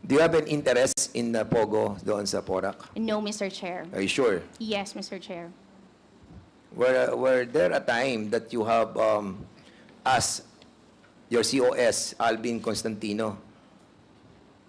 Do you have an interest in Pogo doon sa Porac? No, Mr. Chair. Are you sure? Yes, Mr. Chair. Were there a time that you have asked your COS, Alvin Constantino,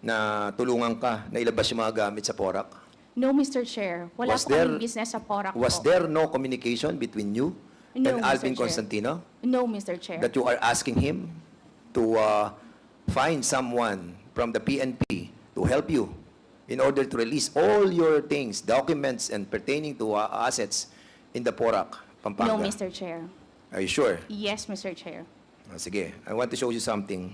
na tulungan ka na ilabas yung mga gamit sa Porac? No, Mr. Chair. Wala Was po kaming there- business sa Porac Was po. there no communication between you No, and Mr. Alvin Chair. Constantino No, Mr. Chair. that you are asking him to find someone from the PNP to help you in order to release all your things, documents, and pertaining to assets in the Porac, Pampanga? No, Mr. Chair. Are you sure? Yes, Mr. Chair. Sige, I want to show you something.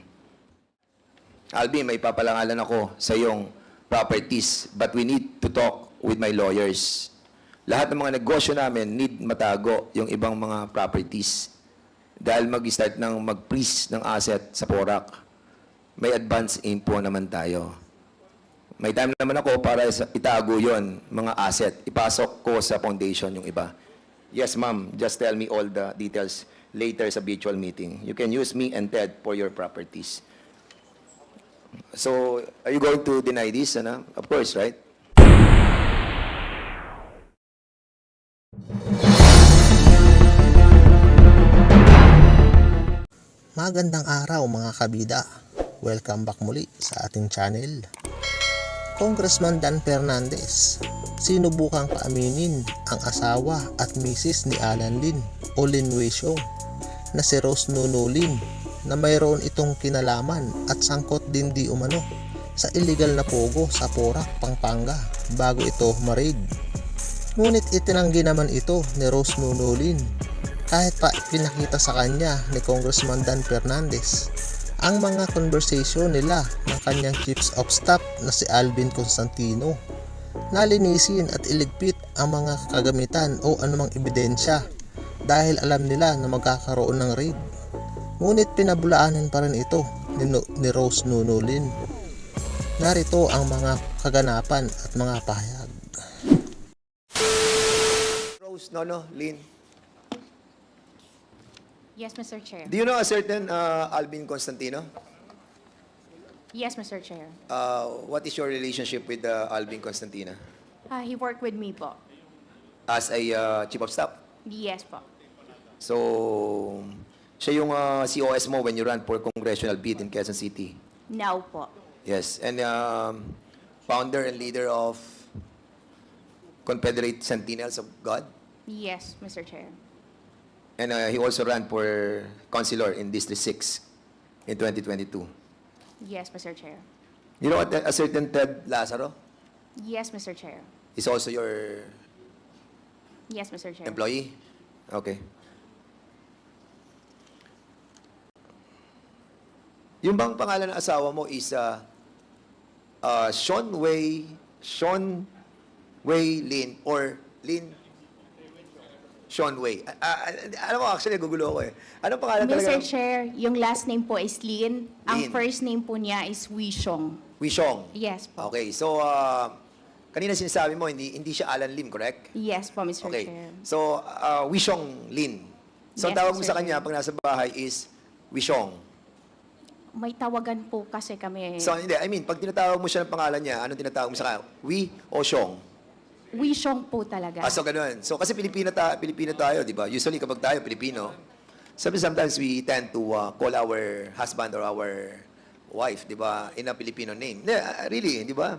Alvin, may papalangalan ako sa iyong properties, but we need to talk with my lawyers. Lahat ng mga negosyo namin need matago yung ibang mga properties dahil mag-start ng mag-freeze ng asset sa Porac. May advance info naman tayo. May time naman ako para itago yon mga asset. Ipasok ko sa foundation yung iba. Yes, ma'am. Just tell me all the details later sa virtual meeting. You can use me and Ted for your properties. So, are you going to deny this? Ano? Of course, right? Magandang araw mga kabida. Welcome back muli sa ating channel. Congressman Dan Fernandez, sinubukang paaminin ang asawa at misis ni Alan Lin o Lin Weisiong na si Rose Nuno Lin na mayroon itong kinalaman at sangkot din di umano sa illegal na pogo sa Porac, Pampanga bago ito ma-raid. Ngunit itinanggi naman ito ni Rose Nuno Lin kahit pa pinakita sa kanya ni Congressman Dan Fernandez ang mga conversation nila ng kanyang chiefs of staff na si Alvin Constantino. Nalinisin at iligpit ang mga kagamitan o anumang ebidensya dahil alam nila na magkakaroon ng raid. Ngunit pinabulaanan pa rin ito ni Rose Nuno Lin. Narito ang mga kaganapan at mga pahayag. Rose, no, Lynn. Yes, Mr. Chair. Do you know a certain Alvin Constantino? Yes, Mr. Chair. What is your relationship with Alvin Constantino? He worked with me po. As a chief of staff? Yes po. So, siya yung COS mo when you ran for congressional bid in Quezon City. Now po. Yes, and founder and leader of Confederate Sentinels of God. Yes, Mr. Chair. And he also ran for councilor in District 6 in 2022. Yes, Mr. Chair. You know what, a certain Ted Lazaro Yes, Mr. Chair. is also your Yes, Mr. Chair. employee? Okay. Yung bang pangalan ng asawa mo is Sean Wei Lin or Lin Sean Wei. Alam mo, actually, gugulo ako eh. Anong pangalan Mr. talaga? Chair, yung last name po is Lin. Ang Lin. first name po niya is Weisiong. Wishong. Yes po. Okay, so kanina sinasabi mo, hindi siya Alan Lim, correct? Yes po, Mr. Okay. Chair. So, Wishong Lin. So, Yes, tawag mo Mr. sa kanya Chair. pag nasa bahay is Wishong. May tawagan po kasi kami. So, hindi, I mean, pag tinatawag mo siya ng pangalan niya, anong tinatawag mo sa kanya? We o Shong? Weisiong po talaga. So, ganun. So, kasi Pilipino tayo, di ba? Usually, kapag tayo, Pilipino, sometimes we tend to call our husband or our wife, di ba, in a Filipino name. Hindi, really, di ba?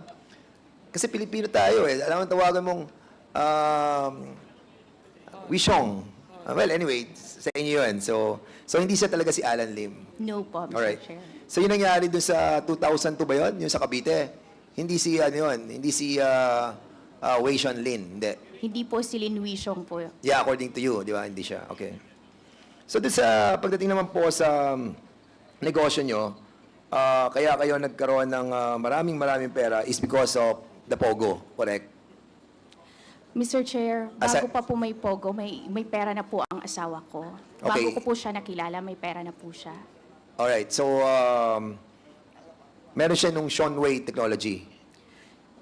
Kasi Pilipino tayo eh. Alam mo, tawagan mong Wishong. Well, anyway, sa inyo yun. So, hindi siya talaga si Alan Lim. No po, Mr. Alright. Chair. So, yun nangyari dun sa 2002 ba yun? Yung sa Cavite? Hindi si, hindi si Wei Sean Lin. Hindi. Hindi po si Lin Weisiong po. Yeah, according to you, di ba? Hindi siya. Okay. So, dun sa pagdating naman po sa negosyo nyo, kaya kayo nagkaroon ng maraming pera is because of the Pogo, correct? Mr. Chair, Asa- bago pa po may pogo, may pera na po ang asawa ko. Okay. Bago ko po siya nakilala, may pera na po siya. Alright. So, meron siya nung Sean Wei technology.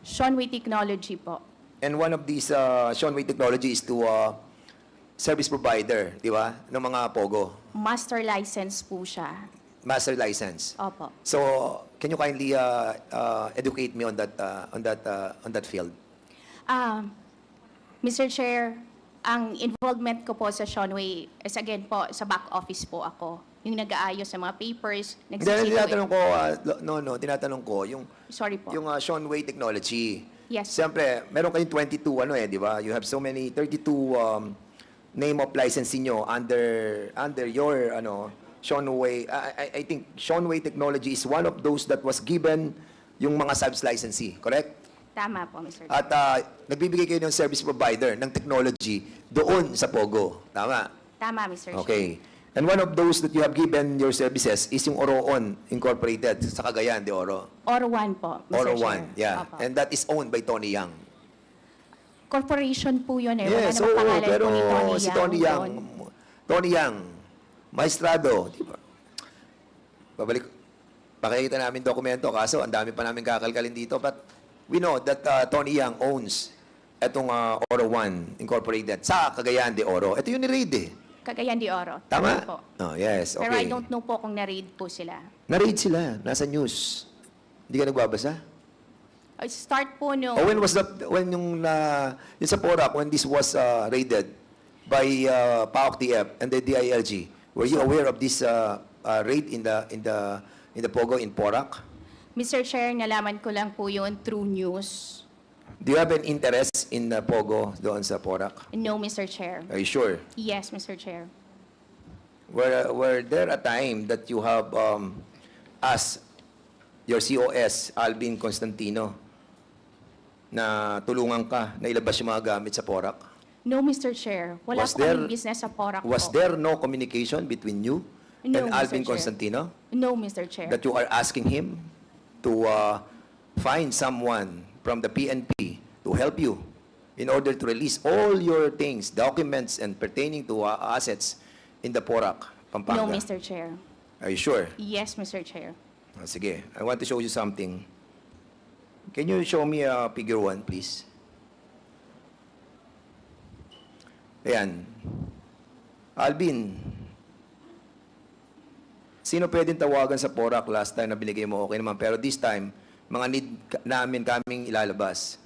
Sean Wei Technology po. And one of these Sean Wei technology is to service provider, di ba? Ng mga Pogo. Master license po siya. Master license. Opo. So, Can you kindly educate me on that field? Mr. Chair, ang involvement ko po sa Seanway is again po, sa back office po ako. Yung nag-aayos sa mga papers, Hindi, nagsisito. tinatanong ko, tinatanong ko, Sorry po. yung Seanway Technology. Yes. Siyempre, meron kayong 22, di ba? You have so many, 32 name of licensing nyo under your, Seanway. I think Seanway Technology is one of those that was given yung mga subs licensee, correct? Tama po, Mr. Chair. At nagbibigay kayo ng service provider ng technology doon sa Pogo. Tama? Tama, Mr. Chair. Okay. And one of those that you have given your services is yung Oroon Incorporated sa Cagayan de Oro. Oro 1 po, Mr. Oro Chair. 1, yeah. Opo. And that is owned by Tony Yang. Corporation po yun eh. Yes, Wala namang oo, pangalan pero po ni Tony si Yang Tony Yang, doon. Tony Yang, maestrado, di ba? Babalik, pakikita namin dokumento, kaso ang dami pa namin kakalkalin dito, but we know that Tony Yang owns itong Oro 1 Incorporated sa Cagayan de Oro. Ito yung ni-raid eh. Cagayan de Oro. Tama? po. Oh, yes, okay. Pero I don't know po kung na-raid po sila. Na-raid sila, nasa news. Hindi ka nagbabasa? Start po nung... Oh, when was that, when yung sa Porac, when this was raided by PAOK TF and the DILG, were you aware of this raid in the Pogo in Porac? Mr. Chair, nalaman ko lang po yun through news. Do you have an interest in Pogo doon sa Porac? No, Mr. Chair. Are you sure? Yes, Mr. Chair. Were there a time that you have asked your COS, Alvin Constantino, na tulungan ka na ilabas yung mga gamit sa Porac? No, Mr. Chair. Wala Was po there- kaming business sa Porac Was po. there no communication between you No, and Mr. Alvin Chair. Constantino No, Mr. Chair. that you are asking him to find someone from the PNP to help you in order to release all your things, documents, and pertaining to assets in the Porac, Pampanga? No, Mr. Chair. Are you sure? Yes, Mr. Chair. Sige, I want to show you something. Can you show me figure 1, please? Ayan. Alvin, sino pwedeng tawagan sa Porac? Last time na binigay mo, okay naman. Pero this time, mga need namin kaming ilalabas.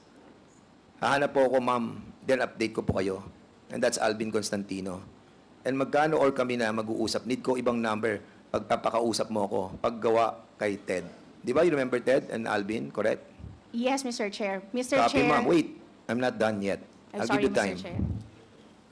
Hahanap po ako, ma'am. Then update ko po kayo. And that's Alvin Constantino. And magkano or kami na mag-uusap? Need ko ibang number. Pagpapakausap mo ako. Paggawa kay Ted. Di ba you remember Ted and Alvin? Correct? Yes, Mr. Chair. Mr. Copy, Chair. ma'am. Wait. I'm not done yet. I'm I'll sorry, give you time. Mr. Chair.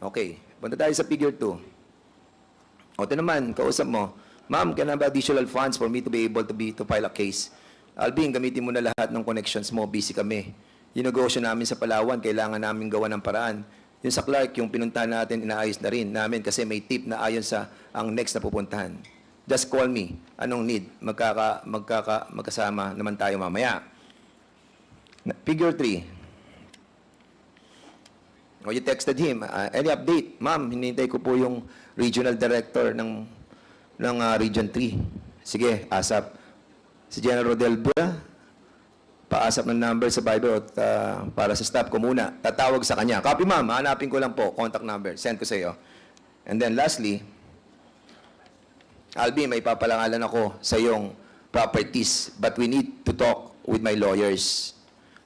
Okay. Punta tayo sa figure 2. O, ito naman, kausap mo. Ma'am, can I have additional funds for me to be able to file a case? Alvin, gamitin mo na lahat ng connections mo. Busy kami. Yung negosyo namin sa Palawan, kailangan namin gawa ng paraan. Yung sa Clark, yung pinuntahan natin, inaayos na rin namin kasi may tip na ayon sa ang next na pupuntahan. Just call me. Anong need? Magkasama naman tayo mamaya. Figure 3. O, you texted him. Any update? Ma'am, hinintay ko po yung regional director ng Region 3. Sige, ASAP. Si General Rodel Bula, paasap ng number sa Viber at para sa staff ko muna. Tatawag sa kanya. Copy, ma'am. Hanapin ko lang po. Contact number. Send ko sa iyo. And then lastly, Albi, may papalangalan ako sa iyong properties, but we need to talk with my lawyers.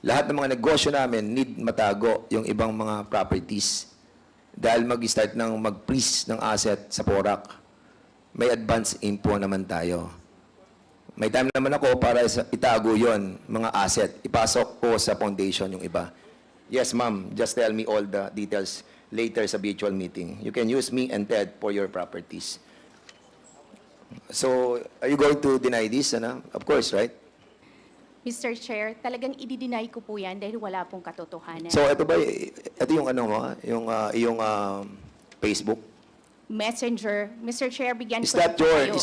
Lahat ng mga negosyo namin need matago yung ibang mga properties dahil mag-start ng mag-freeze ng asset sa Porac. May advance info naman tayo. May time naman ako para itago yon mga asset. Ipasok ko sa foundation yung iba. Yes, ma'am. Just tell me all the details later sa virtual meeting. You can use me and Ted for your properties. So, are you going to deny this? Ano? Of course, right? Mr. Chair, talagang i-deny ko po yan dahil wala pong katotohanan. So, ito yung ano mo, yung Facebook. Messenger, Mr. Chair, bigyan Is ko that po kayo.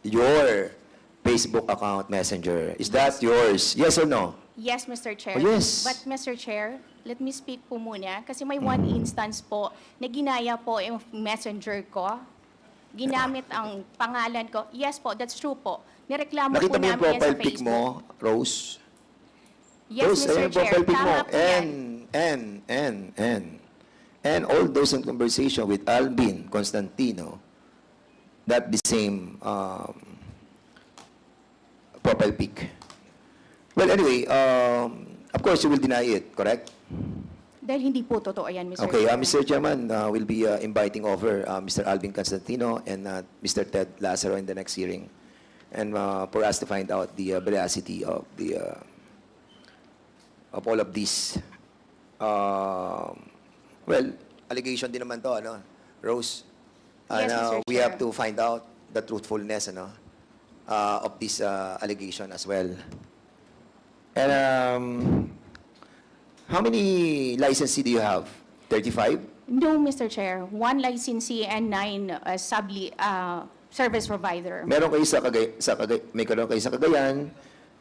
your Facebook account messenger? Is that yours? Yes or no? Yes, Mr. Chair. Oh, yes. But, Mr. Chair, let me speak po muna kasi may one instance po na ginaya po yung messenger ko. Ginamit ang pangalan ko. Yes po, that's true po. Nireklamo Nakita po mo yung namin yan sa profile pic Facebook. mo, Rose? Yes, Rose, Mr. ayun yung Chair. profile pic mo. Tama po yan. And all those in conversation with Alvin Constantino, that the same profile pic. Well, anyway, of course, you will deny it, correct? Dahil hindi po totoo yan, Mr. Okay, Chair. Mr. Chairman, we'll be inviting over Mr. Alvin Constantino and Mr. Ted Lazaro in the next hearing, and for us to find out the veracity of all of this. Well, allegation din naman to, ano, Rose? Yes, Mr. We Chair. have to find out the truthfulness, ano, of this allegation as well. And how many licenses do you have? 35? No, Mr. Chair. 1 licensee and 9 service provider. Meron kayo meron kayo sa Cagayan,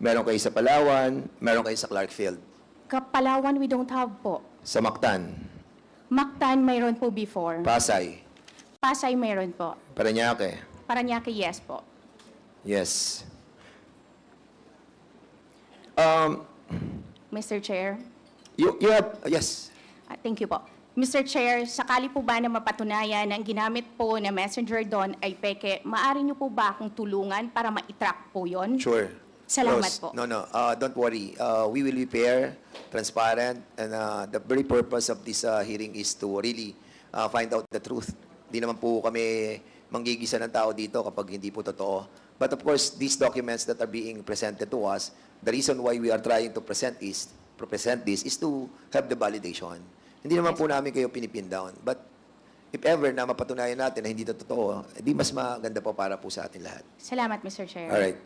meron kayo sa Palawan, meron kayo sa Clarkfield. Kapalawan, we don't have po. Sa Mactan, Mactan, mayroon po before. Pasay, Pasay, mayroon po. Parañaque. Parañaque, yes po. Yes. Mr. Chair. You have, yes. Thank you po. Mr. Chair, sakali po ba na mapatunayan na ang ginamit po na messenger doon ay peke, maaari niyo po ba akong tulungan para ma-track po yon? Sure. Salamat Rose, po. No, don't worry. We will be fair, transparent, and the very purpose of this hearing is to really find out the truth. Hindi naman po kami manggigisa ng tao dito kapag hindi po totoo. But of course, these documents that are being presented to us, the reason why we are trying to present this is to have the validation. Hindi naman po namin kayo pinipin down. But if ever na mapatunayan natin na hindi ito totoo, di mas maganda po para po sa atin lahat. Salamat, Mr. Chair. All right.